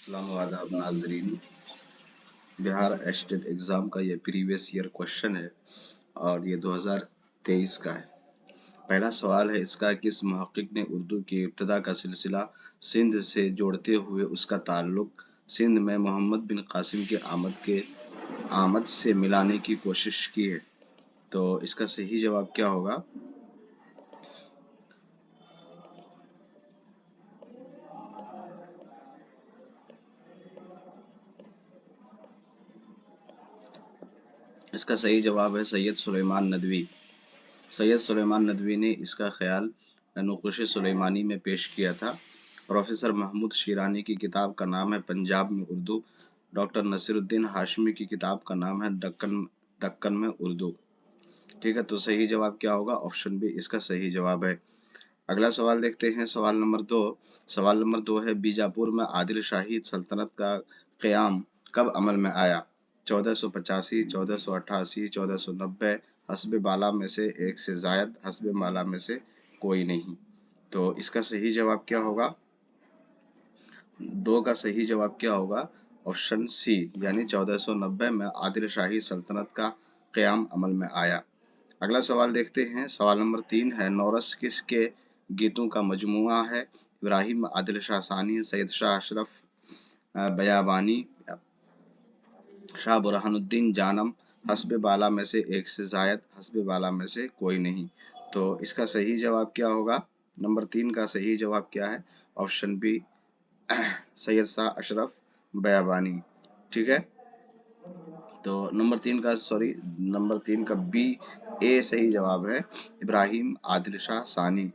अस्सलाम वालेकुम नाज़रीन। बिहार स्टेट एग्ज़ाम का ये प्रीवियस ईयर क्वेश्चन है और ये 2023 का है। पहला सवाल है इसका, किस मुहक्किक ने उर्दू की इब्तिदा का सिलसिला सिंध से जोड़ते हुए उसका ताल्लुक सिंध में मोहम्मद बिन कासिम के आमद से मिलाने की कोशिश की है? तो इसका सही जवाब क्या होगा? इसका सही जवाब है सैयद सुलेमान नदवी। सैयद सुलेमान नदवी ने इसका ख्याल नुक़ुश सुलेमानी में पेश किया था। प्रोफेसर महमूद शिरानी की किताब का नाम है पंजाब में उर्दू। डॉक्टर नसीरुद्दीन हाशमी की किताब का नाम है दक्कन में उर्दू। ठीक है, तो सही जवाब क्या होगा? ऑप्शन बी इसका सही जवाब है। अगला सवाल देखते हैं, सवाल नंबर 2। सवाल नंबर 2 है, बीजापुर में आदिल शाही सल्तनत का क़याम कब अमल में आया? 1485, 1488, 1490, हस्ब बाला में से एक से जायद, हस्ब माला में से कोई नहीं। तो इसका सही जवाब क्या होगा? 2 का सही जवाब क्या होगा? ऑप्शन सी, यानी 1490 में आदिल शाही सल्तनत का क़याम अमल में आया। अगला सवाल देखते हैं, सवाल नंबर 3 है, नौरस किसके गीतों का मजमुआ है? इब्राहिम आदिल शाह सानी, सैयद शाह अशरफ बयाबानी, शाह बुरहानुद्दीन जानम, हस्ब बाला में से एक से जायद, हस्ब बाला में से कोई नहीं। तो इसका सही जवाब क्या होगा? नंबर 3 का सही जवाब क्या है? Option B Syed Shah Ashraf Biyabani. ठीक है, तो नंबर 3 का बी ए सही जवाब है, इब्राहिम आदिल शाह सानी।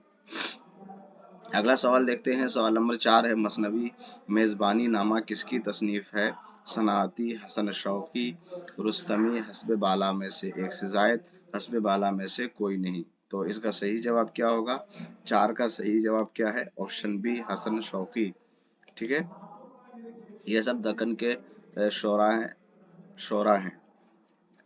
अगला सवाल देखते हैं, सवाल नंबर 4 है, मसनवी मेज़बानी नामा किसकी तसनीफ है? सनाती, हसन शौकी, रुस्तमी, हस्ब बाला में से एक से जायद, हस्ब बाला में से कोई नहीं। तो इसका सही जवाब क्या होगा? 4 का सही जवाब क्या है? Option B Hasan Shauki. ठीक है, ये सब दक्कन के शोरा हैं।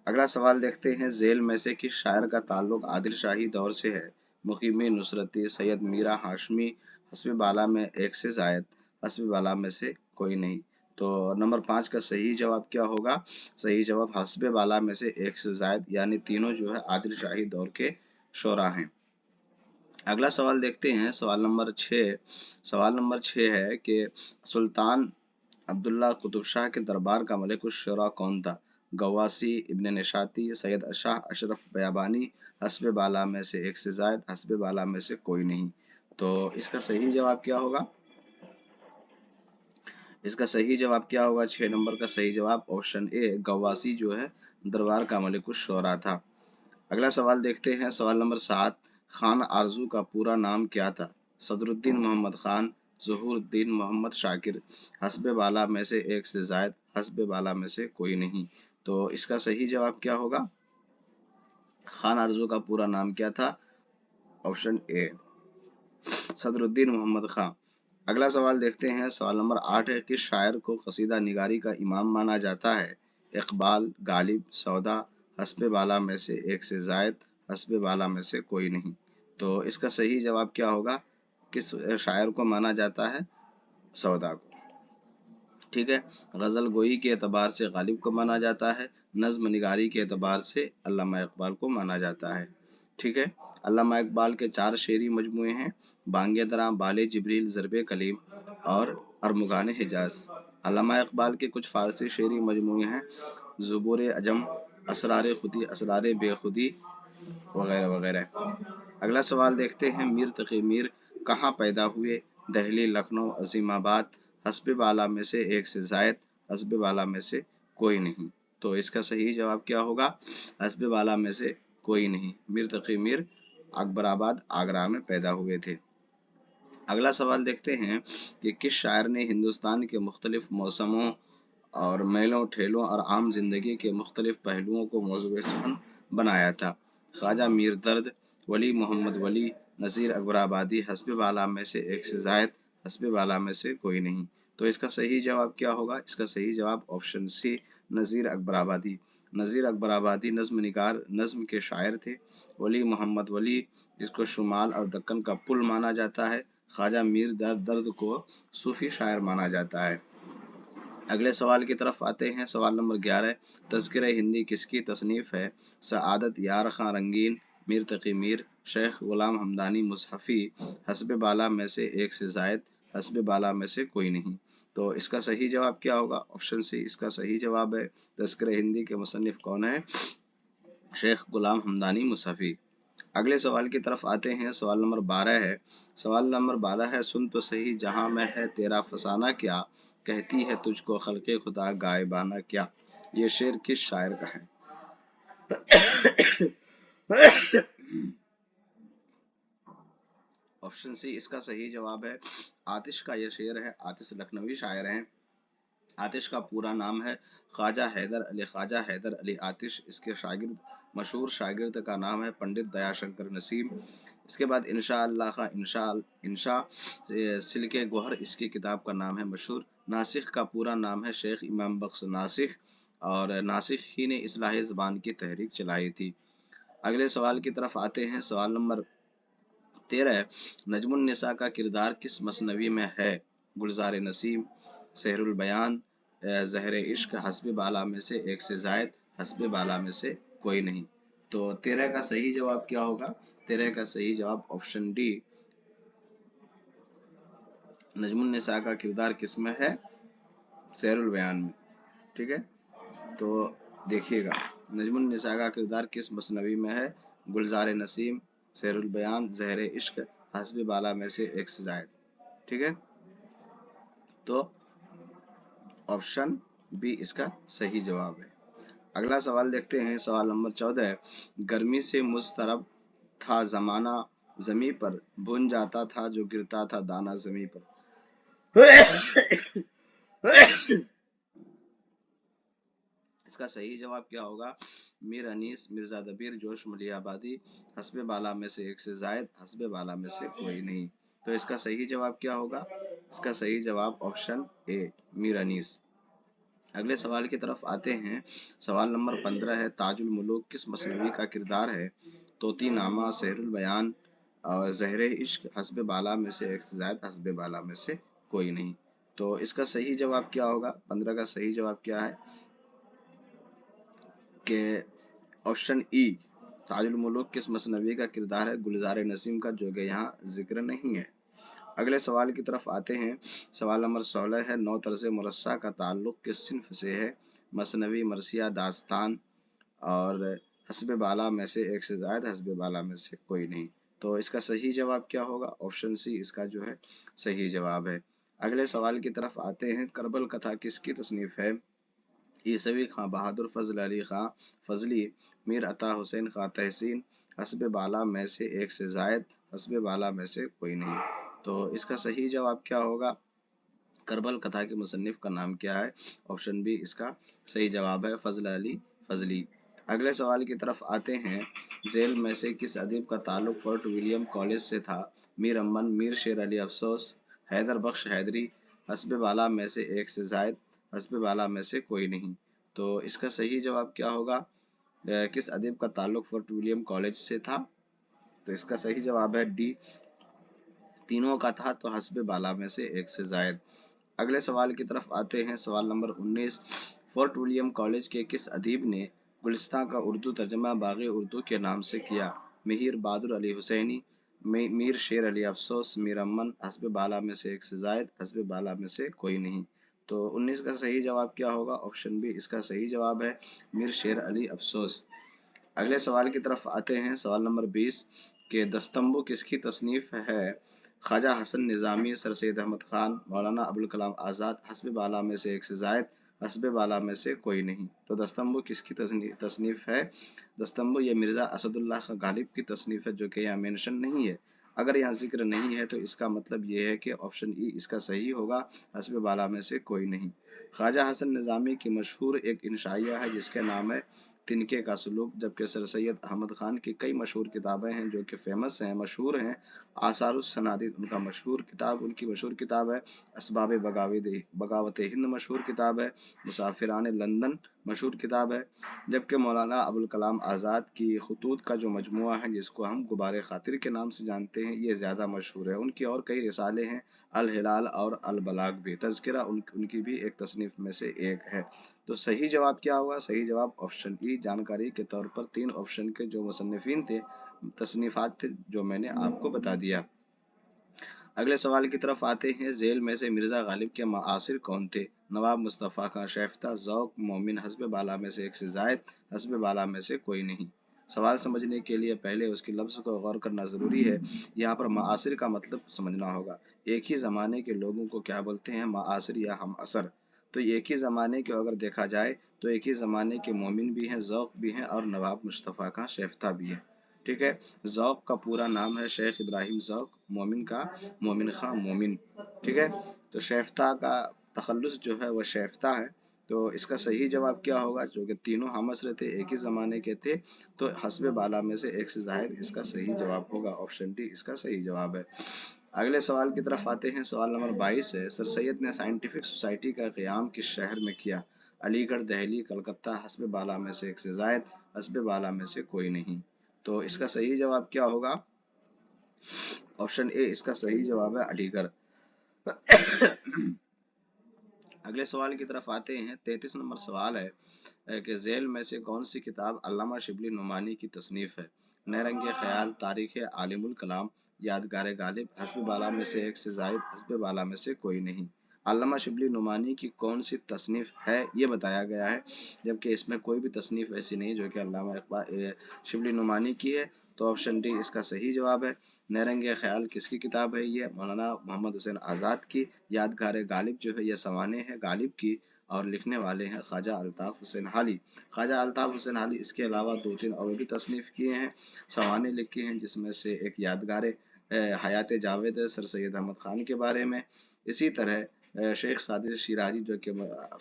अगला सवाल देखते हैं, झेल में से किस शायर का ताल्लुक आदिल शाही दौर से है? मुकीमी नुसरती, सैयद मीरा हाशमी, हस्ब बाला में एक से जायद, हस्ब बाला में से कोई नहीं। तो नंबर 5 का सही जवाब क्या होगा? सही जवाब हस्ब बाला में से एक से जायद, यानी तीनों जो है आदिल शाही दौर के शोरा हैं। अगला सवाल देखते हैं, सवाल नंबर 6। सवाल नंबर 6 है कि सुल्तान अब्दुल्ला कुतुब शाह के दरबार का मलिक उश-शुरा कौन था? गवासी, इब्न निशाती, सैयद शाह अशरफ बयाबानी, हस्ब बाला में से एक से जायद, हस्ब बाला में से कोई नहीं। तो इसका सही जवाब क्या होगा? इसका सही जवाब क्या होगा? 6 नंबर का सही जवाब ऑप्शन ए गवासी जो है दरबार का मलिक उश-शुरा था। अगला सवाल देखते हैं, सवाल नंबर 7। खान आरजू का पूरा नाम क्या था? सदरुद्दीन मोहम्मद खान, ज़हूरुद्दीन मोहम्मद शाकिर, हस्ब बाला में से एक से जायद, हस्ब बाला में से कोई नहीं। तो इसका सही जवाब क्या होगा? खान आरजू का पूरा नाम क्या था? Option A Sadruddin Mohammad Khan. अगला सवाल देखते हैं, सवाल नंबर 8 है, किस शायर को कसीदा निगारी का इमाम माना जाता है? इकबाल, गालिब, सौदा, हस्ब बाला में से एक से जायद, हस्ब बाला में से कोई नहीं। तो इसका सही जवाब क्या होगा? किस शायर को माना जाता है? सौदा को। ठीक है, गज़ल गोई के एतबार से गालिब को माना जाता है, नज़्म निगारी के एतबार से अल्लामा इकबाल को माना जाता है। ठीक है, अल्लामा इकबाल के 4 शेरी मजमूए हैं, बांगे दरा, बाले जिब्रील, ज़रबे कलीम और अरमुगान हिजाज। अल्लामा इकबाल के कुछ फारसी शेरी मजमूए हैं, ज़ुबूर अजम, असरार खुदी, असरार बेखुदी वगैरह वगैरह। अगला सवाल देखते हैं, मीर तकी मीर कहाँ पैदा हुए? दहली, लखनऊ, अजीमाबाद, हस्ब बाला में से एक से जायद, हस्ब बाला में से कोई नहीं। तो इसका सही जवाब क्या होगा? हस्ब बाला में से कोई नहीं। मीर तकी मीर अकबराबाद, आगरा में पैदा हुए थे। अगला सवाल देखते हैं कि किस शायर ने हिंदुस्तान के मुख्तलिफ मौसमों और मेलों ठेलों और आम जिंदगी के मुख्तलिफ पहलुओं को मौज़ूए सुख़न बनाया था? ख्वाजा मीर दर्द, वली मोहम्मद वली, नज़ीर अकबराबादी, हस्ब बाला में से एक से जायद, हस्ब बाला में से कोई नहीं। तो इसका सही जवाब क्या होगा? इसका सही जवाब ऑप्शन सी नज़ीर अकबराबादी। नज़ीर अकबराबादी नज़्म निगार, नज़्म के शायर थे। वली मोहम्मद वली, जिसको शुमाल और दक्कन का पुल माना जाता है। ख्वाजा मीर दर्द को सूफी शायर माना जाता है। अगले सवाल की तरफ आते हैं। सवाल नंबर 11, तज़किरा हिंदी किसकी तसनीफ़ है? सआदत यार खां रंगीन, मीर तकी मीर, शेख गुलाम हमदानी मुसहफ़ी, हस्ब बाला में से एक से ज़ायद, हस्ब बाला में से कोई नहीं। तो इसका सही जवाब क्या होगा? ऑप्शन सी इसका सही जवाब है। तज़किरा हिंदी के मुसन्निफ कौन है? शेख गुलाम हमदानी मुसहफ़ी। अगले सवाल की तरफ आते हैं। सवाल नंबर 12 है। सवाल नंबर 12 है, सुन तो सही जहां में है तेरा फसाना क्या, कहती है तुझको खल्क़े खुदा गायबाना क्या। ये शेर किस शायर का है? ऑप्शन सी इसका सही जवाब है। आतिश का ये शेर है। आतिश लखनवी शायर हैं। आतिश का पूरा नाम है ख्वाजा हैदर अली आतिश। इसके शागिर्द, मशहूर शागिर्द का नाम है पंडित दयाशंकर नसीम। इसके बाद इंशा अल्लाह का इंशा सिल्के गोहर इसकी किताब का नाम है मशहूर। नासिख का पूरा नाम है शेख इमाम बख्श नासिख, और नासिख ही ने इस्लाही ज़बान की तहरीक चलाई थी। अगले सवाल की तरफ आते हैं। सवाल नंबर 13, नजमुन निसा का किरदार किस मसनवी में है? गुलजार नसीम, सहरुल बयान, ज़हर इश्क, हस्ब बाला में से एक से ज़ायद, हस्ब बाला में से कोई नहीं। तो 13 का सही जवाब क्या होगा? 13 का सही जवाब ऑप्शन डी, नजमुन निसा का किरदार किस में है? सहरुल बयान में। ठीक है, तो देखिएगा, नजमुन निसा का किरदार किस मसनवी में है? गुलजार नसीम, सहरुल बयान, ज़हर इश्क, हस्ब बाला में से एक से ज़ायद। ठीक है, तो ऑप्शन बी इसका सही जवाब है। अगला सवाल देखते हैं। सवाल नंबर 14, गर्मी से मुस्तरब था जमाना जमी पर, भुन जाता था जो गिरता था दाना जमी पर। इसका सही जवाब क्या होगा? मीर अनीस, मिर्जा दबीर, जोश मलियाबादी, हस्ब बाला में से एक से ज़ायद, हस्ब बाला में से कोई नहीं। तो इसका सही जवाब क्या होगा? इसका सही जवाब ऑप्शन ए, मीर अनीस। अगले सवाल की तरफ आते हैं। सवाल नंबर 15 है, ताजुल मुलूक किस मसनवी का किरदार है? तोती नामा, सहरुल बयान और ज़हर इश्क, हस्ब बाला में से एक से ज़ायद, हस्ब बाला में से कोई नहीं। तो इसका सही जवाब क्या होगा? 15 का सही जवाब क्या है? कि ऑप्शन ई, ताजुल मुलूक किस मसनवी का किरदार है? गुलजार नसीम का, जो कि यहाँ जिक्र नहीं है। अगले सवाल की तरफ आते हैं। सवाल नंबर 16 है, नौ तरज़े मुरस्सा का ताल्लुक किस सिन्फ से है? मसनवी, मरसिया, दास्तान और हस्ब बाला में से एक से ज़ायद, हस्ब बाला में से कोई नहीं। तो इसका सही जवाब क्या होगा? ऑप्शन सी इसका जो है सही जवाब है। अगले सवाल की तरफ आते हैं। करबल कथा किसकी तसनीफ है? ईसवी खां बहादुर, फजल अली खां फजली, मीर अता हुसैन खां तहसीन, हस्ब बाला में से एक से ज़ायद, हस्ब बाला में से कोई नहीं। तो इसका सही जवाब क्या होगा? करबल कथा के मुसन्निफ का नाम क्या है? ऑप्शन बी इसका सही जवाब है, फजल अली फजली। अगले सवाल की तरफ आते हैं। झेल में से किस अदीब का ताल्लुक फोर्ट विलियम कॉलेज से था? मीर अमन, मीर शेर अली अफसोस, हैदर बख्श हैदरी, हस्ब बाला में से एक से ज़ायद, हस्ब बाला में से कोई नहीं। तो इसका सही जवाब क्या होगा? किस अदीब का ताल्लुक फोर्ट विलियम कॉलेज से था? तो इसका सही जवाब है डी, तीनों का था तो हस्ब बाला में से एक से ज़ायद। अगले सवाल की तरफ आते हैं। सवाल नंबर 19, फोर्ट विलियम कॉलेज के किस अदीब ने गुलिस्तां का उर्दू तर्जमा बाग़ी उर्दू के नाम से किया? मिहिर बहादुर अली हुसैनी, मीर शेर अली अफसोस, मीर अमन, हस्ब बाला में से एक से ज़ायद, हस्ब बाला में से कोई नहीं। तो 19 का सही जवाब क्या होगा? ऑप्शन बी इसका सही जवाब है, मीर शेर अली अफसोस। अगले सवाल की तरफ आते हैं। सवाल नंबर 20 के दस्तंबू किसकी तसनीफ है? ख्वाजा हसन निज़ामी, सर सैयद अहमद खान, मौलाना अबुल कलाम आज़ाद, हस्ब बाला में से एक से ज़ायद, हस्ब बाला में से कोई नहीं। तो दस्तंबू किसकी तसनीफ है? दस्तंबू ये मिर्ज़ा असदुल्लाह गालिब की तसनीफ है, जो कि यहाँ मेंशन नहीं है। अगर यहाँ जिक्र नहीं है तो इसका मतलब ये है कि ऑप्शन ई इसका सही होगा, हस्ब बाला में से कोई नहीं। ख्वाजा हसन निज़ामी की मशहूर एक इंशाइया है जिसके नाम है तिनके का सलूक, जबकि सर सैयद अहमद खान की कई मशहूर किताबें हैं जो कि फेमस हैं, मशहूर हैं। आसारुस सनादिद उनकी मशहूर किताब है। असबाब बगावत हिंद मशहूर किताब है। मुसाफिरान लंदन मशहूर किताब है, जबकि मौलाना अबुल कलाम आज़ाद की खतूत का जो मजमुआ है जिसको हम गुबार खातिर के नाम से जानते हैं ये ज़्यादा मशहूर है। उनकी और कई रिसाले हैं, अल हिलाल और अल बलाग भी, तज़किरा उनकी भी एक तसनीफ में से एक है। तो सही जवाब क्या होगा? सही जवाब ऑप्शन ई। जानकारी के तौर पर 3 ऑप्शन के जो मुसन्निफीन थे, तसनीफात थे, जो मैंने आपको बता दिया। अगले सवाल की तरफ आते हैं। झेल में से मिर्जा गालिब के मुआसिर कौन थे? नवाब मुस्तफ़ा खां शैफ्ता, ज़ौक़, मोमिन, हस्ब बाला में से एक से ज़ायद, हस्ब बाला में से कोई नहीं। सवाल समझने के लिए पहले उसके लफ्ज़ को गौर करना ज़रूरी है। यहाँ पर मुआसिर का मतलब समझना होगा। एक ही ज़माने के लोगों को क्या बोलते हैं? मुआसिर या हम असर। तो एक ही ज़माने के अगर देखा जाए तो एक ही ज़माने के मोमिन भी हैं, ज़ौक़ भी हैं और नवाब मुस्तफ़ा खां शैफ्ता भी हैं। ठीक है। ज़ौक़ का पूरा नाम है शेख इब्राहिम ज़ौक़, मोमिन का मोमिन खां मोमिन। ठीक है। तो शैफ्ता का तखल्लुस जो है वह शैफ्ता है। तो इसका सही जवाब क्या होगा? जो कि तीनों हम असर थे, एक ही ज़माने के थे, तो हस्ब बाला में से एक से ज़ाहिर इसका सही जवाब होगा। ऑप्शन डी इसका सही जवाब है। अगले सवाल की तरफ आते हैं। सवाल नंबर 22 है। सर सैयद ने साइंटिफिक सोसाइटी का क़याम किस शहर में किया? अलीगढ़, दहली, कलकत्ता, हस्ब बाला में से एक से ज़ायद, हस्ब बाला में से कोई नहीं। तो इसका सही जवाब क्या होगा? ऑप्शन ए इसका सही जवाब है, अलीगढ़। अगले सवाल की तरफ आते हैं। 33 नंबर सवाल है कि झेल में से कौन सी किताब अल्लामा शिबली नुमानी की तसनीफ है? नहरंगे ख्याल, तारीख आलिमुल कलाम, यादगार गालिब, हस्ब बाला में से एक से ज़ायद, हस्ब बाला में से कोई नहीं। अल्लामा शिबली नुमानी की कौन सी तसनीफ है ये बताया गया है, जबकि इसमें कोई भी तसनीफ ऐसी नहीं जो कि अल्लामा शिबली नुमानी की है। तो ऑप्शन डी इसका सही जवाब है। नहरंगे ख्याल किसकी किताब है? ये मौलाना मोहम्मद हुसैन आज़ाद की। यादगार गालिब जो है ये सवाने हैं गालिब की और लिखने वाले हैं ख्वाजा अल्ताफ़ हुसैन हाली। ख्वाजा अल्ताफ़ हुसैन हाली इसके अलावा 2-3 और भी तसनीफ़ किए हैं, सवाने लिखे हैं, जिसमें से एक यादगार हयात जावेद है सर सैयद अहमद ख़ान के बारे में। इसी तरह शेख सादिक शिराजी जो कि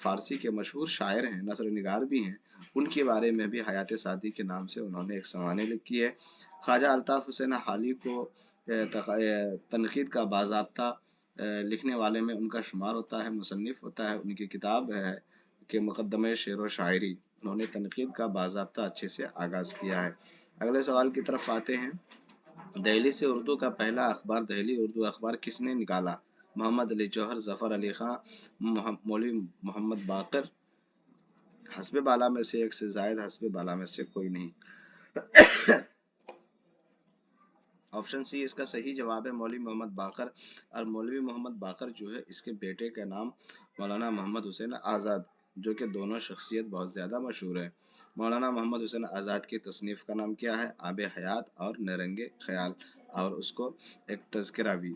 फ़ारसी के मशहूर शायर हैं, नसर निगार भी हैं, उनके बारे में भी हयात सादी के नाम से उन्होंने एक सवाने लिखी है। ख्वाजा अल्ताफ़ हुसैन हाली को तनक़ीद का बाज़ाब्ता लिखने वाले में उनका शुमार होता है, मुसन्निफ़ होता है। उनकी किताब है कि मुक़द्दमे शेर व शायरी, उन्होंने तनक़ीद का बाज़ाब्ता अच्छे से आगाज़ किया है। अगले सवाल की तरफ आते हैं। दिल्ली से उर्दू का पहला अखबार दिल्ली उर्दू अखबार किसने निकाला? मोहम्मद अली जौहर, ज़फ़र अली ख़ां, मौलवी मोहम्मद बाक़र, हस्ब बाला में से एक से ज़ायद, हस्ब बाला में से कोई नहीं। ऑप्शन सी इसका सही जवाब है, मौलवी मोहम्मद बाक़र। और मौलवी मोहम्मद बाक़र जो है इसके बेटे का नाम मौलाना मोहम्मद हुसैन आज़ाद, जो कि दोनों शख्सियत बहुत ज़्यादा मशहूर है। मौलाना मोहम्मद हुसैन आज़ाद की तसनीफ़ का नाम क्या है? आब हयात और नहरंगे ख्याल, और उसको एक तज़किरा भी,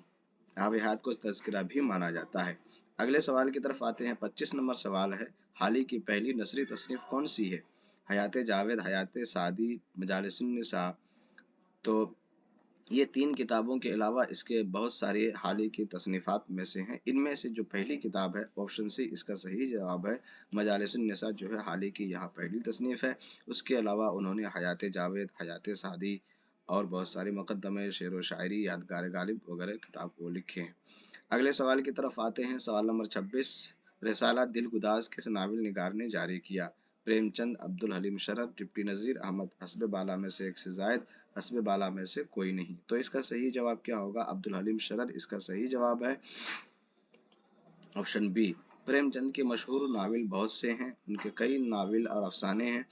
आब हयात को तज़किरा भी माना जाता है। अगले सवाल की तरफ आते हैं। 25 नंबर सवाल है। हाल ही की पहली नसरी तसनीफ़ कौन सी है? हयात जावेद, हयात सादी, मजालिसुन निसा। तो ये 3 किताबों के अलावा इसके बहुत सारे हाल ही की तसनीफ़ात में से हैं। इनमें से जो पहली किताब है, ऑप्शन सी इसका सही जवाब है, मजालिसुन निसा जो है हाल ही की यहाँ पहली तसनीफ़ है। उसके अलावा उन्होंने हयात जावेद, हयात सादी और बहुत सारे मुक़द्दमे शेर व शायरी, यादगार गालिब वगैरह किताब वो लिखे हैं। अगले सवाल की तरफ आते हैं। सवाल नंबर 26। रिसाला दिल गुदाज किस नावल निगार ने जारी किया? प्रेमचंद, अब्दुल हलीम शरफ, डिप्टी नज़ीर अहमद, हस्ब बाला में से एक से ज़ायद, हस्ब बाला में से कोई नहीं। तो इसका सही जवाब क्या होगा? अब्दुल हलीम शरफ इसका सही जवाब है, ऑप्शन बी। प्रेमचंद के मशहूर नावल बहुत से हैं, उनके कई नावल और अफसाने हैं,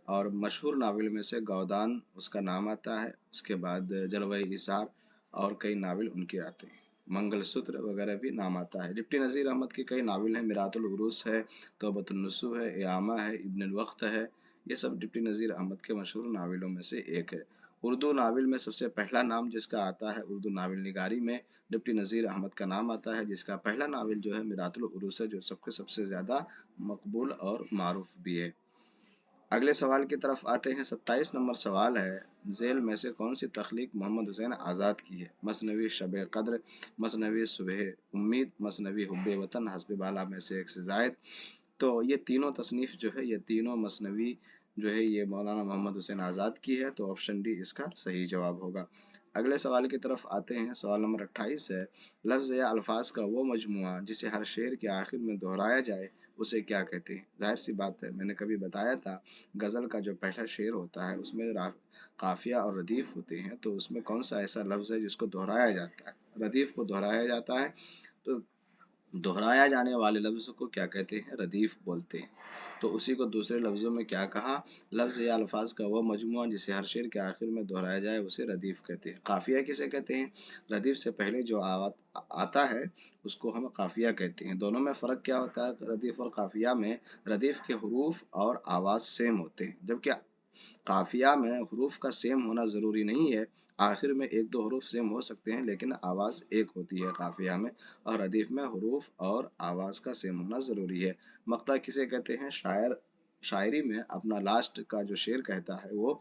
और मशहूर नावल में से गौदान उसका नाम आता है। उसके बाद जलवे इसार और कई नावल उनके आते हैं, मंगलसूत्र वगैरह भी नाम आता है। डिप्टी नज़ीर अहमद के कई नावल हैं, मिरातुल उरूस है, तौबतुन नुसू है, इयामा है, इब्नुल वक्त है। ये सब डिप्टी नज़ीर अहमद के मशहूर नावलों में से एक है। उर्दू नावल में सबसे पहला नाम जिसका आता है उर्दू नावल निगारी में, डिप्टी नज़ीर अहमद का नाम आता है, जिसका पहला नावल जो है मिरातुल उरूस है, जो सबसे ज़्यादा मकबूल और मारूफ भी है। अगले सवाल की तरफ आते हैं। 27 नंबर सवाल है। झेल में से कौन सी तख्लीक मोहम्मद हुसैन आज़ाद की है? मसनवी शब कद्र, मसनवी सुबह उम्मीद, मसनवी हुब्बे वतन, हस्ब बाला में से एक से ज़ायद। तो ये तीनों तसनीफ़ जो है, ये तीनों मसनवी जो है, ये मौलाना मोहम्मद हुसैन आज़ाद की है। तो ऑप्शन डी इसका सही जवाब होगा। अगले सवाल की तरफ आते हैं। सवाल नंबर 28 है। लफ्ज़ या अल्फाज का वो मजमुआ जिसे हर शेर के आखिर में दोहराया जाए उसे क्या कहते हैं। जाहिर सी बात है, मैंने कभी बताया था गज़ल का जो पहला शेर होता है उसमें काफिया और रदीफ होते हैं, तो उसमें कौन सा ऐसा लफ्ज़ है जिसको दोहराया जाता है, रदीफ को दोहराया जाता है, तो दोहराया जाने वाले लफ्ज़ को क्या कहते हैं, रदीफ बोलते हैं। तो उसी को दूसरे लफ्ज़ों में क्या कहा, लफ्ज़ या अल्फाज का वह मजमुआ जिसे हर शेर के आखिर में दोहराया जाए उसे रदीफ कहते हैं। काफिया किसे कहते हैं, रदीफ से पहले जो आता है उसको हम काफिया कहते हैं। दोनों में फ़र्क क्या होता है, रदीफ और काफिया में रदीफ के हरूफ और आवाज़ सेम होते हैं, जबकि काफिया में हरूफ का सेम होना ज़रूरी नहीं है, आखिर में एक दो हरूफ सेम हो सकते हैं लेकिन आवाज़ एक होती है काफिया में, और रदीफ में हरूफ और आवाज़ का सेम होना ज़रूरी है। मक्ता किसे कहते हैं, शायरी में अपना लास्ट का जो शेर कहता है, वो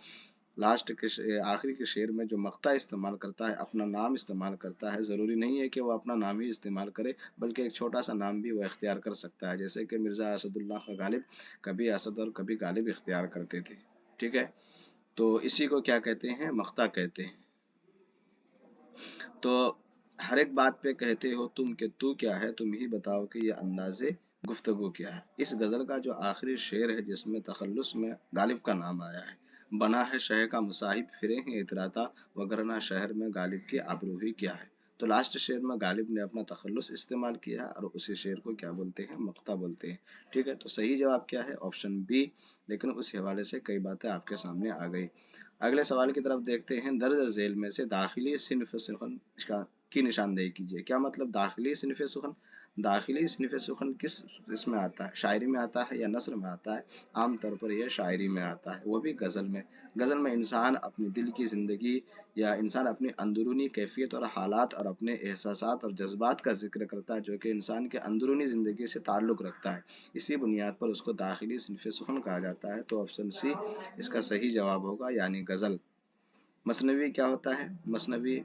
लास्ट के आखिरी के शेर में जो मक्ता इस्तेमाल करता है, अपना नाम इस्तेमाल करता है, ज़रूरी नहीं है कि वो अपना नाम ही इस्तेमाल करे, बल्कि एक छोटा सा नाम भी वो इख्तियार कर सकता है, जैसे कि मिर्ज़ा असदुल्लाह का गालिब कभी असद और कभी गालिब इख्तियार करते थे। ठीक है, तो इसी को क्या कहते हैं, मक्ता कहते हैं। तो हर एक बात पे कहते हो तुम कि तू क्या है, तुम ही बताओ कि ये अंदाज़े गुफ्तगू क्या है। इस गज़ल का जो आखिरी शेर है जिसमें तखल्लुस में गालिब का नाम आया है, बना है शहर का मुसाहिब फिरे हैं इतराता, वगरना शहर में गालिब की आबरू ही क्या है। तो लास्ट शेर में गालिब ने अपना तखल्लुस इस्तेमाल किया और उसी शेर को क्या बोलते हैं, मक्ता बोलते हैं। ठीक है, तो सही जवाब क्या है, ऑप्शन बी। लेकिन उस हवाले से कई बातें आपके सामने आ गई। अगले सवाल की तरफ देखते हैं, दर्ज झेल में से दाखिली सिन्फ सुखन की निशानदेही कीजिए। क्या मतलब दाखिली सिन्फ सुखन, दाखिली सिन्फ सुखन किस इसमें आता है, शायरी में आता है या नस्र में आता है। आमतौर पर यह शायरी में आता है, वो भी गज़ल में। गज़ल में इंसान अपनी दिल की ज़िंदगी या इंसान अपनी अंदरूनी कैफियत और हालात और अपने एहसासात और जज्बात का जिक्र करता है, जो कि इंसान के अंदरूनी ज़िंदगी से ताल्लुक़ रखता है। इसी बुनियाद पर उसको दाखिली सिन्फ सुखन कहा जाता है। तो ऑप्शन सी इसका सही जवाब होगा, यानी गज़ल। मसनवी क्या होता है, मसनवी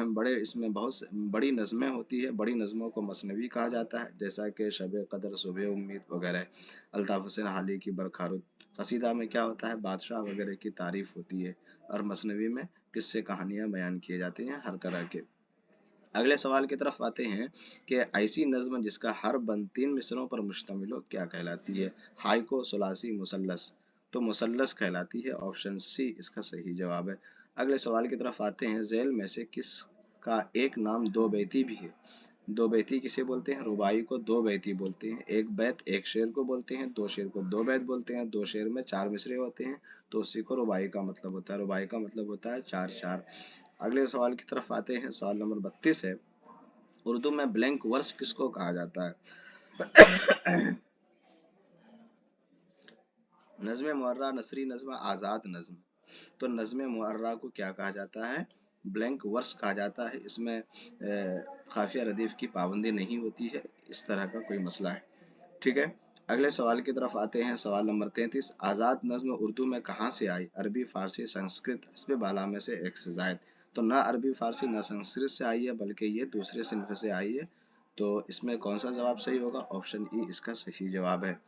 बड़े इसमें बहुत बड़ी नज़में होती है, बड़ी नज़मों को मसनवी कहा जाता है, जैसा कि शब कदर, सुबह उम्मीद वगैरह। अल्ताफ़ हुसैन हाली की बरखारुद कसीदा में क्या होता है, बादशाह वगैरह की तारीफ होती है, और मसनवी में किस्से कहानियाँ बयान किए जाते हैं हर तरह के। अगले सवाल की तरफ आते हैं कि ऐसी नज़्म जिसका हर बंद 3 मिसरों पर मुश्तमिल हो क्या कहलाती है। हाइको, सुलासी, मुसल्लस। तो मुसल्लस कहलाती है, ऑप्शन सी इसका सही जवाब है। अगले सवाल की तरफ आते हैं, झेल में से किस का एक नाम दो बैती भी है। दो बैती किसे बोलते हैं, रुबाई को दो बैती बोलते हैं। एक बैत एक शेर को बोलते हैं, दो शेर को दो बैत बोलते हैं। दो शेर में 4 मिसरे होते हैं, तो उसी को रुबाई का मतलब होता है। रुबाई का मतलब होता है 4-4। अगले सवाल की तरफ आते हैं, सवाल नंबर 32 है, उर्दू में ब्लैंक वर्स किसको कहा जाता है। नज़्म मुअर्रा, नसरी नज़्म, आज़ाद नज़्म। तो नज़्म मुअर्रा को क्या कहा जाता है, ब्लैंक वर्स कहा जाता है। इसमें काफिया रदीफ की पाबंदी नहीं होती है, इस तरह का कोई मसला है। ठीक है, अगले सवाल की तरफ आते हैं, सवाल नंबर 33, आज़ाद नज़्म उर्दू में कहाँ से आई, अरबी, फारसी, संस्कृत, हस्ब बाला में से एक से जायद। तो ना अरबी फारसी ना संस्कृत से आई है, बल्कि ये दूसरे सिन्फ से आई है। तो इसमें कौन सा जवाब सही होगा, ऑप्शन ई इसका सही जवाब है।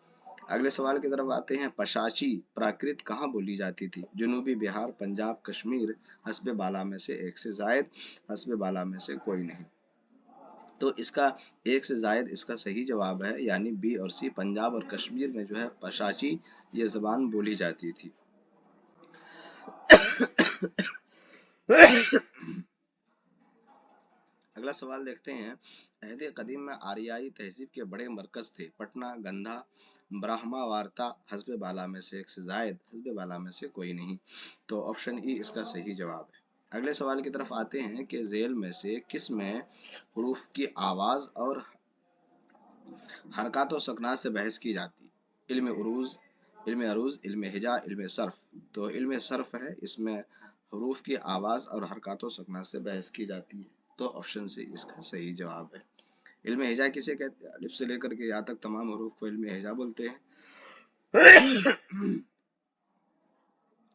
अगले सवाल की तरफ आते हैं, पशाची प्राकृत कहाँ बोली जाती थी, जनूबी बिहार, पंजाब, कश्मीर, हस्ब बाला में से एक से जायद, हस्ब बाला में से कोई नहीं। तो इसका एक से जायद इसका सही जवाब है, यानी बी और सी, पंजाब और कश्मीर में जो है पशाची ये जबान बोली जाती थी। अगला सवाल देखते हैं, अहद कदीम में आरियाई तहजीब के बड़े मरकज थे, पटना, गंधा, ब्राह्मा वार्ता, हस्ब बाला में से एक से जायद, हस्ब बाला में से कोई नहीं। तो ऑप्शन ई इसका सही जवाब है। अगले सवाल की तरफ आते हैं कि झेल में से किस में हुरूफ की आवाज और हरकत व सकनात से बहस की जाती, इल्म उरूज, इल्म अरूज, इल्म हिजा, इल्म सर्फ। तो इल्म सर्फ है, इसमें हुरूफ की आवाज और हरकत व सकनात से बहस की जाती है। तो ऑप्शन सी इसका सही जवाब है। इल्म हिजा किसे कहते हैं, अलिफ से लेकर के यहाँ तक तमाम हुरूफ को इल्म हिजा बोलते हैं।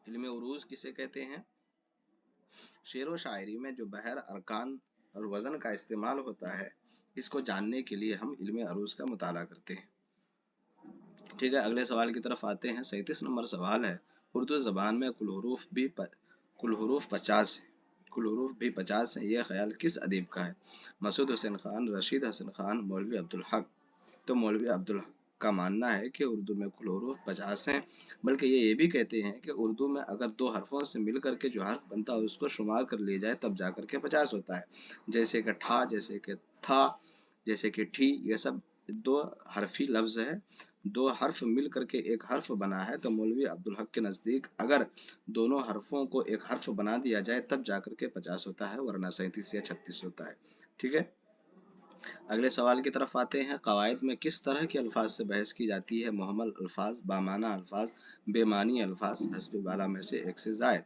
इल्म उरूज किसे कहते हैं, शेर व शायरी में जो बहर, अरकान और वजन का इस्तेमाल होता है, इसको जानने के लिए हम इल्म अरूज का मुताला करते हैं। ठीक है, अगले सवाल की तरफ आते हैं, 37 नंबर सवाल है, उर्दू जबान में कुल हुरूफ 50 है, कुल हुरूफ भी 50 है, यह ख्याल किस अदीब का है। मसूद हुसैन खान, रशीद हसन खान, मौलवी अब्दुल हक। तो मौलवी अब्दुल हक का मानना है कि उर्दू में कुल हुरूफ 50 हैं, बल्कि ये भी कहते हैं कि उर्दू में अगर दो हरफों से मिल करके जो हर्फ बनता है उसको शुमार कर लिया जाए तब जा करके 50 होता है। जैसे कि ठा, जैसे कि था, जैसे कि ठी, ये सब दो हरफी लफ्ज है। दो हर्फ मिल करके एक हर्फ बना है, तो मौलवी अब्दुल हक के नजदीक अगर दोनों हरफों को एक हर्फ बना दिया जाए तब जाकर के 50 होता है, वरना 37 या 36 होता है। ठीक है, अगले सवाल की तरफ आते हैं। कवायद में किस तरह के अल्फाज से बहस की जाती है? मुहम्मल अल्फाज, बामाना अल्फाज, बेमानी अल्फाज, हस्ब बाला में से एक से जायद।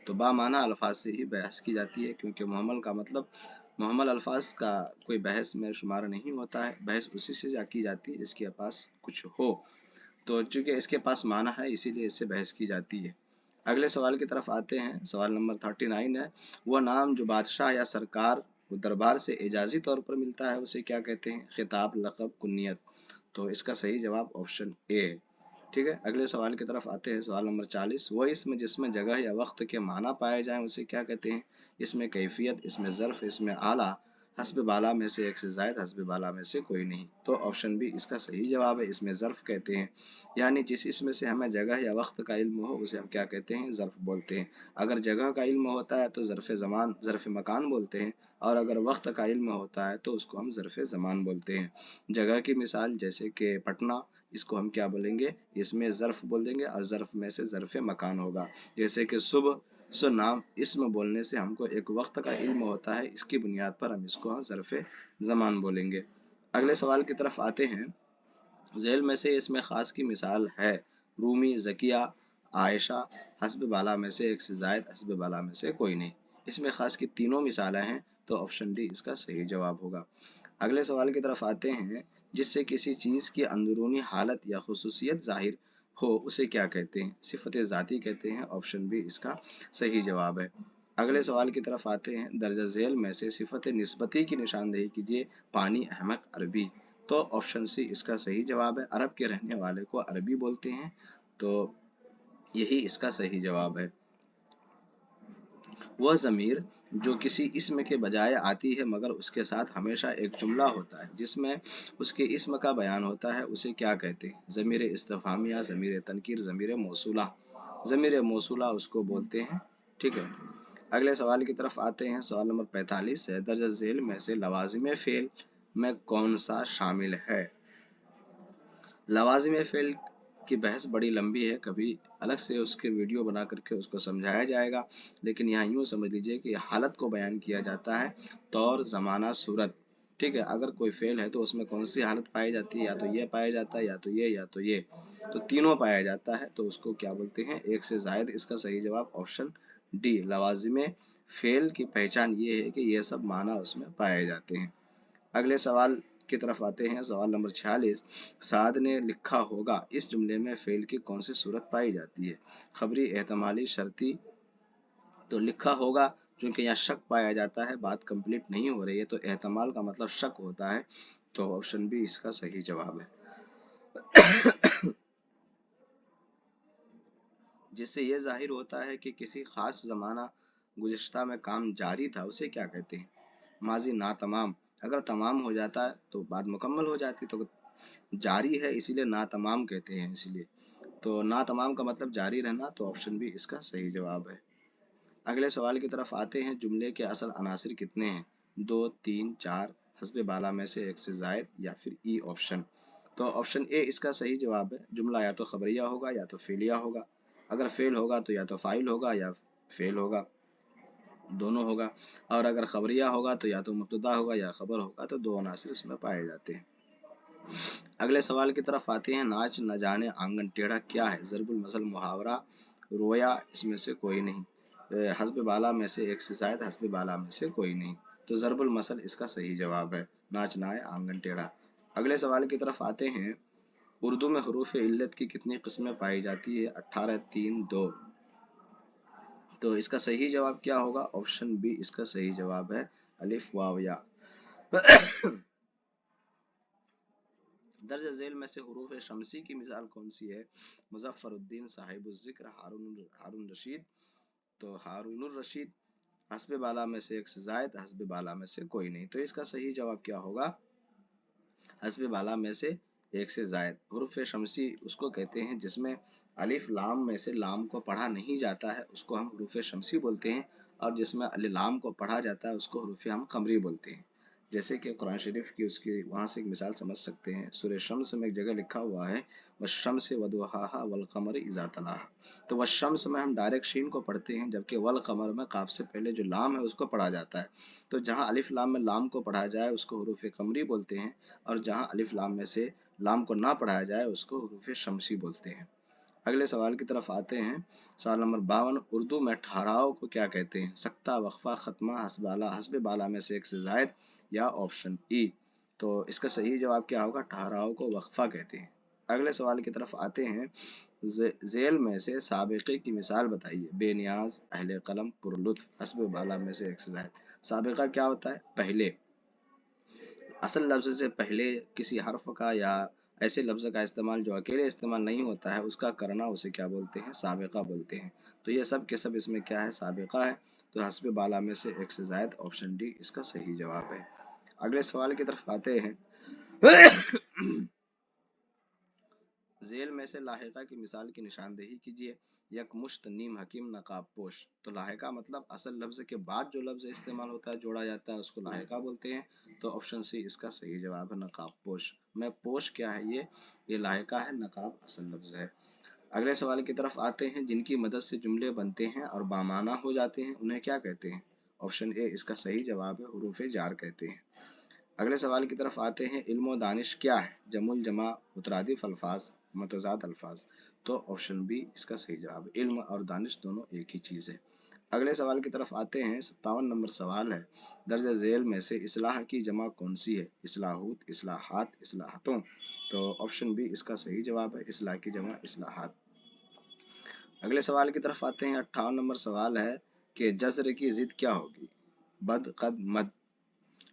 तो बामाना अल्फाज से ही बहस की जाती है, क्योंकि मुहम्मल का मतलब मुहम्मल अल्फाज का कोई बहस में शुमार नहीं होता है। बहस उसी से की जाती है जिसके पास कुछ हो, तो चूंकि इसके पास माना है इसीलिए इससे बहस की जाती है। अगले सवाल की तरफ आते हैं। सवाल नंबर 39 है, वह नाम जो बादशाह या सरकार को दरबार से एजाजी तौर पर मिलता है उसे क्या कहते हैं? खिताब, लक़ब, कुन्नियत। तो इसका सही जवाब ऑप्शन ए है। ठीक है, अगले सवाल की तरफ आते हैं। सवाल नंबर 40, वो इसमें जिसमें जगह या वक्त के माना पाए जाएं उसे क्या कहते हैं? इसमें कैफियत, इसमें ज़र्फ, इसमें आला, हस्ब बाला में से एक से जायद, हस्ब बाला में से कोई नहीं। तो ऑप्शन बी इसका सही जवाब है, इसमें ज़र्फ कहते हैं। यानी जिस इसमें से हमें जगह या वक्त का इल्म हो उसे हम क्या कहते हैं? ज़र्फ बोलते हैं। अगर जगह का इल्म होता है तो ज़र्फ ज़मान, ज़र्फ मकान बोलते हैं, और अगर वक्त का इल्म होता है तो उसको हम ज़र्फ ज़मान बोलते हैं। जगह की मिसाल जैसे कि पटना, इसको हम क्या बोलेंगे? इसमें ज़र्फ बोल देंगे, और ज़र्फ में से ज़र्फ मकान होगा। जैसे कि सुबह, सो नाम, इसम बोलने से हमको एक वक्त का इल्म होता है, इसकी बुनियाद पर हम इसको ज़र्फ ज़मान बोलेंगे। अगले सवाल की तरफ आते हैं। झेल में से इसमें खास की मिसाल है? रूमी, ज़किया, आयशा, हस्ब बाला में से एक से जायद, हस्ब बाला में से कोई नहीं। इसमें खास की तीनों मिसालें हैं, तो ऑप्शन डी इसका सही जवाब होगा। अगले सवाल की तरफ आते हैं। जिससे किसी चीज़ की अंदरूनी हालत या खुसूसियत जाहिर हो उसे क्या कहते हैं? सिफत ज़ाती कहते हैं। ऑप्शन बी इसका सही जवाब है। अगले सवाल की तरफ आते हैं। दर्जा झेल में से सिफत निस्बती की निशानदेही कीजिए। पानी, अहमक, अरबी। तो ऑप्शन सी इसका सही जवाब है। अरब के रहने वाले को अरबी बोलते हैं, तो यही इसका सही जवाब है। वह ज़मीर जो किसी इस्म के बजाय आती है मगर उसके साथ हमेशा एक जुमला होता है जिसमें उसके इस्म का बयान होता है उसे क्या कहते हैं? ज़मीर इस्तिफ़ामिया, ज़मीर तनकीर, ज़मीर मौसूला। ज़मीर मौसूला उसको बोलते हैं। ठीक है, अगले सवाल की तरफ आते हैं। सवाल नंबर 45 है, दर्ज झेल में से लवाजिम फ़ेल में कौन सा शामिल है? लवाजिम फ़ेल की बहस बड़ी लंबी है, कभी अलग से उसके वीडियो बना करके उसको समझाया जाएगा, लेकिन यहाँ यूँ समझ लीजिए कि हालत को बयान किया जाता है, तौर, ज़माना, सूरत। ठीक है, अगर कोई फेल है तो उसमें कौन सी हालत पाई जाती है? या तो ये पाया जाता है, या तो ये, या तो ये, तो तीनों पाया जाता है, तो उसको क्या बोलते हैं? एक से जायद। इसका सही जवाब ऑप्शन डी, लवाजिम फेल की पहचान ये है कि ये सब माना उसमें पाए जाते हैं। अगले सवाल की तरफ आते हैं। सवाल नंबर 46, साद ने लिखा होगा इस जुमले में फेल की कौन सी सूरत पाई जाती है? खबरी, एहतमाली, शर्ती। तो लिखा होगा, क्योंकि यहाँ शक पाया जाता है, बात कंप्लीट नहीं हो रही है, तो एहतमाल का मतलब शक होता है, तो ऑप्शन बी इसका सही जवाब है। जिससे यह जाहिर होता है कि किसी खास जमाना गुज़िश्ता में काम जारी था उसे क्या कहते हैं? माजी, ना तमाम। अगर तमाम हो जाता है तो बात मुकम्मल हो जाती, तो जारी है इसीलिए ना तमाम कहते हैं, इसलिए तो ना तमाम का मतलब जारी रहना, तो ऑप्शन बी इसका सही जवाब है। अगले सवाल की तरफ आते हैं। जुमले के असल अनासिर कितने हैं? 2, 3, 4, हस्ब बाला में से एक से जायद, या फिर ई ऑप्शन। तो ऑप्शन ए इसका सही जवाब है। जुमला या तो खबरिया होगा या तो फेलिया होगा। अगर फेल होगा तो या तो फाइल होगा या फेल होगा, दोनों होगा। और अगर खबरिया होगा तो या तो मुब्तदा होगा या खबर होगा, तो दो अनासिर इसमें पाए जाते हैं। अगले सवाल की तरफ आते हैं। नाच न जाने आंगन टेढ़ा क्या है? ज़रबुल मसल, मुहावरा, रोया, इसमें से कोई नहीं। हस्ब बाला में से एक से जायद, हस्ब बाला में से कोई नहीं, तो ज़रबुल मसल इसका सही जवाब है। नाच ना आए आंगन टेढ़ा। अगले सवाल की तरफ आते हैं। उर्दू में हरूफ इल्लत की कितनी किस्में पाई जाती है? 18, 3, 2। तो इसका सही जवाब क्या होगा? ऑप्शन बी इसका सही जवाब है, अलिफ, वाव, या। दर्ज झेल में से हुरूफ शमसी की मिसाल कौन सी है? मुज़फ़्फ़रुद्दीन, साहिबुज़्ज़िक्र, हारून रशीद। तो हारून रशीद, हस्ब बाला में से एक से जायद, हस्ब बाला में से कोई नहीं, तो इसका सही जवाब क्या होगा? हस्ब बाला में से एक से जायद। हुरूफ शमसी उसको कहते हैं जिसमें अलिफ लाम में से लाम को पढ़ा नहीं जाता है, उसको हम हुरूफ शमसी बोलते हैं, और जिसमें अलिफ लाम को पढ़ा जाता है उसको हुरूफ हम कमरी बोलते हैं। जैसे कि कुरान शरीफ की उसकी वहाँ से एक मिसाल समझ सकते हैं। सूरह शम्स में एक जगह लिखा हुआ है वश्शम्स वदुहाहा वल क़मर इज़ा तलाहा। तो वश्शम्स में हम डायरेक्ट शीन को पढ़ते हैं, जबकि वल क़मर में काफ से पहले जो लाम है उसको पढ़ा जाता है। तो जहाँ अलिफ लाम में लाम को पढ़ा जाए उसको हुरूफ कमरी बोलते हैं, और जहाँ अलिफ लाम में से लाम को ना पढ़ाया जाए उसको हुरूफ शमसी बोलते हैं। अगले सवाल की तरफ आते हैं। सवाल नंबर 52, उर्दू में ठहराव को क्या कहते हैं? सक्ता, वक्फा, खत्मा, हस्बाला। हस्ब बाला में से एक से जायद या ऑप्शन ई। तो इसका सही जवाब क्या होगा? ठहराव को वक्फा कहते हैं। अगले सवाल की तरफ आते हैं। जेल में से साबिक़े की मिसाल बताइए। बेनियाज, अहले कलम, पुरलुत्फ। हस्ब बाला में से एक से जायद। साबिक़ा क्या होता है? पहले। असल लफ्ज़ से पहले किसी हर्फ का या ऐसे लफ्ज़ का इस्तेमाल जो अकेले इस्तेमाल नहीं होता है उसका करना, उसे क्या बोलते हैं? साबिक़ा बोलते हैं। तो ये सब के सब इसमें क्या है? साबिक़ा है। तो हस्ब बाला में से एक से जायद, ऑप्शन डी इसका सही जवाब है। अगले सवाल की तरफ आते हैं। जेल में से लाहिका की मिसाल की निशानदेही कीजिए। यक मुश्त, नीम, हकीम, नकाब पोश। तो लाहिका मतलब असल लफ्ज़ के बाद जो लफ्ज़ इस्तेमाल होता है, जोड़ा जाता है, उसको लाहिका बोलते हैं। तो ऑप्शन सी इसका सही जवाब है, नकाब पोश। में पोश क्या है? ये लाहिका है, नकाब असल लफ्ज़ है। अगले सवाल की तरफ आते हैं। जिनकी मदद से जुमले बनते हैं और बामाना हो जाते हैं उन्हें क्या कहते हैं? ऑप्शन ए इसका सही जवाब है, हुरूफ जार कहते हैं। अगले सवाल की तरफ आते हैं। इल्म और दानिश क्या है? जमुल, जमा, मुतरादिफ अल्फाज, मतजाद अल्फाज। तो ऑप्शन बी इसका सही जवाब है। इल्म और दानिश दोनों एक ही चीज़ है। अगले सवाल की तरफ आते हैं। 57 नंबर सवाल है। दर्ज झेल में से इस्लाह की जमा कौन सी है? इस्लाहूत, इस्लाहात, इस्लाहतों। तो ऑप्शन बी इसका सही जवाब है, इस्लाह की जमा इस्लाहात। अगले सवाल की तरफ आते हैं। 58 नंबर सवाल है कि जज़र की जिद क्या होगी? बद, कद, मद।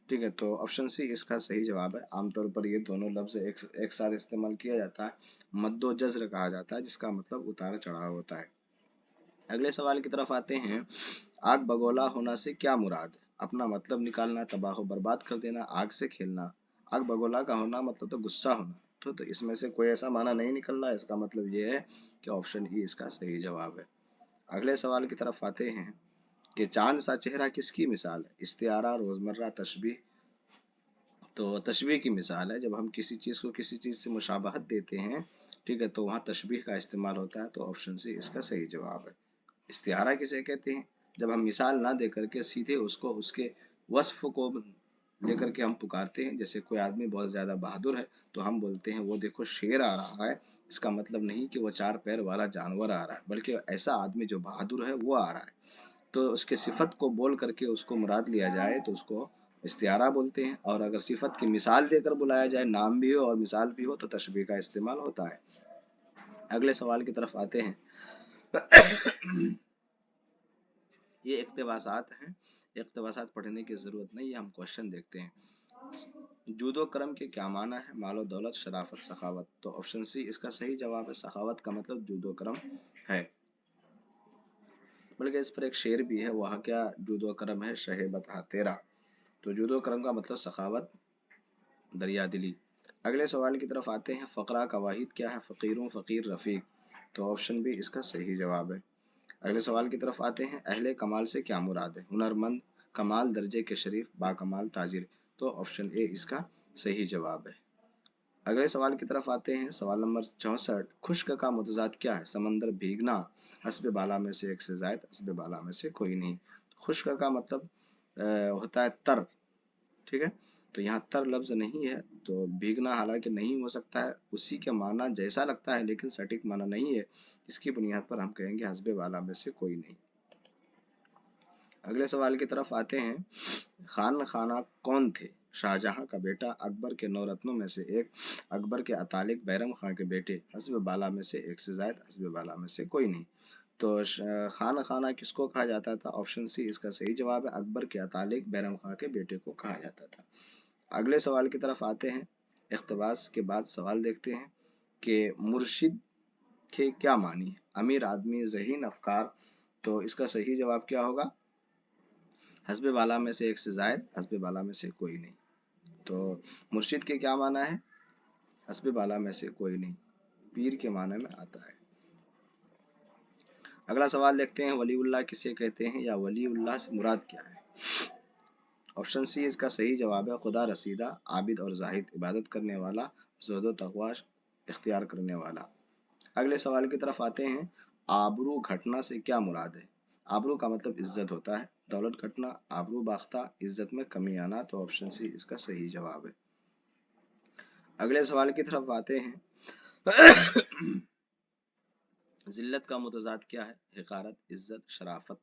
ठीक है, तो ऑप्शन सी इसका सही जवाब है। आमतौर पर ये दोनों लफ्ज एक साथ इस्तेमाल किया जाता है। मद्दो जज़र कहा जाता है, जिसका मतलब उतार चढ़ाव होता है। अगले सवाल की तरफ आते हैं। आग बगोला होना से क्या मुराद है? अपना मतलब निकालना, तबाह बर्बाद कर देना, आग से खेलना। आग बगोला का होना मतलब तो गुस्सा होना। तो इसमें से कोई ऐसा माना नहीं निकल रहा है। इसका मतलब ये है कि ऑप्शन ई इसका सही जवाब है। अगले सवाल की तरफ आते हैं कि चांद सा चेहरा किसकी मिसाल है? इस्तिआरा, रोजमर्रा, तशबीह। तो तशबीह की मिसाल है। जब हम किसी चीज़ को किसी चीज़ से मुशाबहत देते हैं, ठीक है, तो वहाँ तशबीह का इस्तेमाल होता है। तो ऑप्शन सी इसका सही जवाब है। इस्तिआरा किसे कहते हैं? जब हम मिसाल ना दे करके सीधे उसको उसके वस्फ को लेकर के हम पुकारते हैं। जैसे कोई आदमी बहुत ज़्यादा बहादुर है तो हम बोलते हैं वो देखो शेर आ रहा है। इसका मतलब नहीं कि वो 4 पैर वाला जानवर आ रहा है, बल्कि ऐसा आदमी जो बहादुर है वो आ रहा है। तो उसके सिफत को बोल करके उसको मुराद लिया जाए तो उसको इस्तिआरा बोलते हैं। और अगर सिफत की मिसाल देकर बुलाया जाए, नाम भी हो और मिसाल भी हो, तो तशबीह का इस्तेमाल होता है। अगले सवाल की तरफ आते हैं। ये इक्तबासात हैं। इक्तबासात पढ़ने की ज़रूरत नहीं है, हम क्वेश्चन देखते हैं। जूदो करम के क्या माना है? मालो दौलत, शराफत, सखावत। तो ऑप्शन सी इसका सही जवाब है। सखावत का मतलब जूदो करम है। बल्कि इस पर एक शेर भी है। वह क्या जूदो करम है शहेबत हा तेरा। तो जूदो करम का मतलब सखावत, दरिया दिली। अगले सवाल की तरफ आते हैं। फ़करा का वाहिद क्या है? फ़कीरों, फ़कीर, रफ़ीक। तो ऑप्शन बी इसका सही जवाब है। अगले सवाल की तरफ आते हैं। अहले कमाल से क्या मुराद है? हुनरमंद, कमाल दर्जे के शरीफ, बाकमाल ताजिर। तो ऑप्शन ए इसका सही जवाब है। अगले सवाल की तरफ आते हैं। सवाल नंबर 64। खुश्क का मुतजाद क्या है? समंदर, भीगना। हस्ब बाला में से एक से जायद, हस्ब बाला में से कोई नहीं। खुश्क का मतलब होता है तर। ठीक है, तो यहाँ तर लफ्ज नहीं है। तो भीगना हालांकि नहीं हो सकता है, उसी के माना जैसा लगता है लेकिन सटीक माना नहीं है। इसकी बुनियाद पर हम कहेंगे हस्ब बाला में से कोई नहीं। अगले सवाल की तरफ आते हैं। खान खाना कौन थे? शाहजहां का बेटा, अकबर के 9 रत्नों में से एक, अकबर के अतालिक, बैरम खां के बेटे। हस्ब बाला में से एक से जायद, हस्ब बाला में से कोई नहीं। तो खान खाना किसको कहा जाता था? ऑप्शन सी इसका सही जवाब है। अकबर के अतालिक, बैरम खां के बेटे को कहा जाता था। अगले सवाल की तरफ आते हैं। इख्तबास के बाद सवाल देखते हैं कि मुर्शिद के क्या मानी है? अमीर आदमी, ज़हीन अफकार। तो इसका सही जवाब क्या होगा? हस्ब बाला में से एक से जायद, हस्ब बाला में से कोई नहीं। तो मुर्शिद के क्या माना है? हस्बे बाला में से कोई नहीं, पीर के माने में आता है। अगला सवाल देखते हैं, वलीउल्लाह किसे कहते हैं या वलीउल्लाह से मुराद क्या है? ऑप्शन सी इसका सही जवाब है खुदा रसीदा, आबिद और जाहिद, इबादत करने वाला, ज़ुहद व तक़वा इख्तियार करने वाला। अगले सवाल की तरफ आते हैं, आबरू घटना से क्या मुराद है? आबरू का मतलब इज्जत होता है, दौलत घटना, आबरू बाख्ता, इज्जत में कमी आना, तो ऑप्शन सी इसका सही जवाब है। अगले सवाल की तरफ आते हैं, जिल्लत का मुतज़ाद क्या है? हिकारत, इज्जत, शराफत,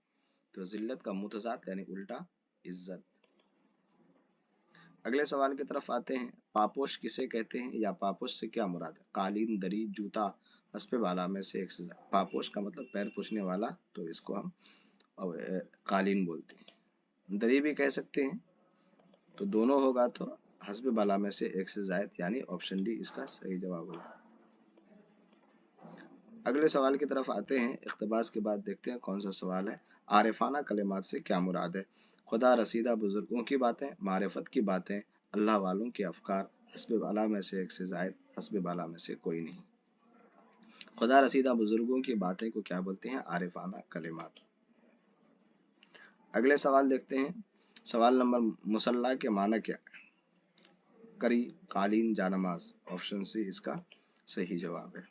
तो जिल्लत का मुतज़ाद यानी उल्टा इज्जत। अगले सवाल की तरफ आते हैं, पापोश किसे कहते हैं या पापोश से क्या मुराद है? कालीन, दरी, जूता, हस्बे बाला में से एक से ज्यादा। पापोश का मतलब पैर पोछने वाला, तो इसको हम कालीन बोलते हैं। दरी भी कह सकते हैं, तो दोनों होगा तो हस्बे बाला में से एक से जायद, यानी ऑप्शन डी इसका सही जवाब होगा। अगले सवाल की तरफ आते हैं, इख्तिबास के बाद देखते हैं कौन सा सवाल है। आरिफाना कलिमात से क्या मुराद है? खुदा रसीदा बुजुर्गों की बातें, मारिफत की बातें, अल्लाह वालों के अफकार, हस्बे बाला में से एक से जायद, हस्बे बाला में से कोई नहीं। खुदा रसीदा बुजुर्गों की बातें को क्या बोलते हैं? आरिफाना कलिमात। अगले सवाल देखते हैं, सवाल नंबर, मुसल्ला के माना क्या है? करी, कालीन, जानमाज, ऑप्शन सी इसका सही जवाब है।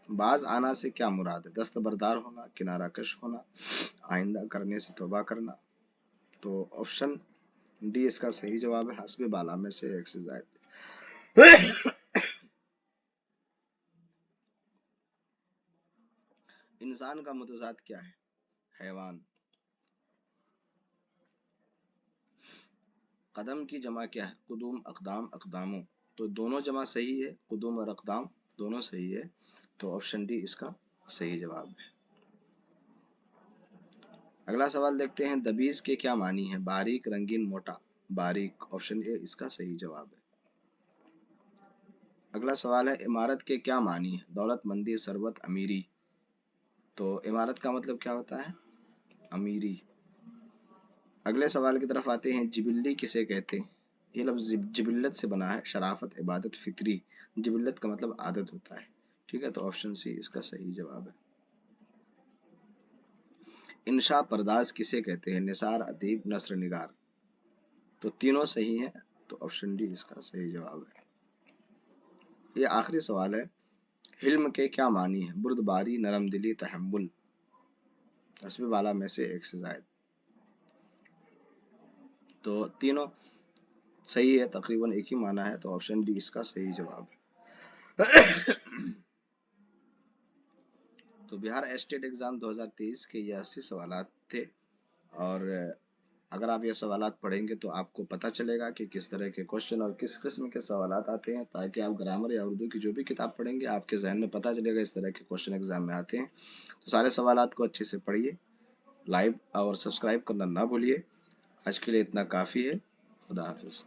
बाज आना से क्या मुराद है? दस्तबरदार होना, किनारा कश होना, आइंदा करने से तौबा करना, तो ऑप्शन डी इसका सही जवाब है, हस्बे बाला में से एक से जायद। इंसान का मुतज़ाद क्या है? हैवान। कदम की जमा क्या है? कुदूम, अकदाम, अकदामों, तो दोनों जमा सही है, कुदूम और अकदाम दोनों सही है, तो ऑप्शन डी इसका सही जवाब है। अगला सवाल देखते हैं, दबीज के क्या मानी है? बारीक, रंगीन, मोटा, बारीक, ऑप्शन ए इसका सही जवाब है। अगला सवाल है, इमारत के क्या मानी है? दौलतमंदी, सरबत, अमीरी, तो इमारत का मतलब क्या होता है? अमीरी। अगले सवाल की तरफ आते हैं, जिबिल्ली किसे कहते हैं? ये लफ्ज जिबिल्लत से बना है, शराफत, इबादत, फितरी, जिबिल्लत का मतलब आदत होता है, ठीक है, तो ऑप्शन सी इसका सही जवाब है। इंशा पर्दाज किसे कहते हैं? निसार, अदीब, नस्र, निगार, तो तीनों सही है, तो ऑप्शन डी इसका सही जवाब है। ये आखिरी सवाल है, हिल्म के क्या मानी है? बुर्दबारी, नरम दिली, तहम्मुल, हस्बे बाला में से एक से जायद, तो तीनों सही है, तकरीबन एक ही माना है, तो ऑप्शन डी इसका सही जवाब है। तो बिहार स्टेट एग्जाम 2023 के ये 80 सवालात थे, और अगर आप ये सवालात पढ़ेंगे तो आपको पता चलेगा कि किस तरह के क्वेश्चन और किस किस्म के सवालात आते हैं, ताकि आप ग्रामर या उर्दू की जो भी किताब पढ़ेंगे आपके जहन में पता चलेगा इस तरह के क्वेश्चन एग्जाम में आते हैं। तो सारे सवालात को अच्छे से पढ़िए, लाइक और सब्सक्राइब करना ना भूलिए। आज के लिए इतना काफ़ी है। खुदा हाफिज़।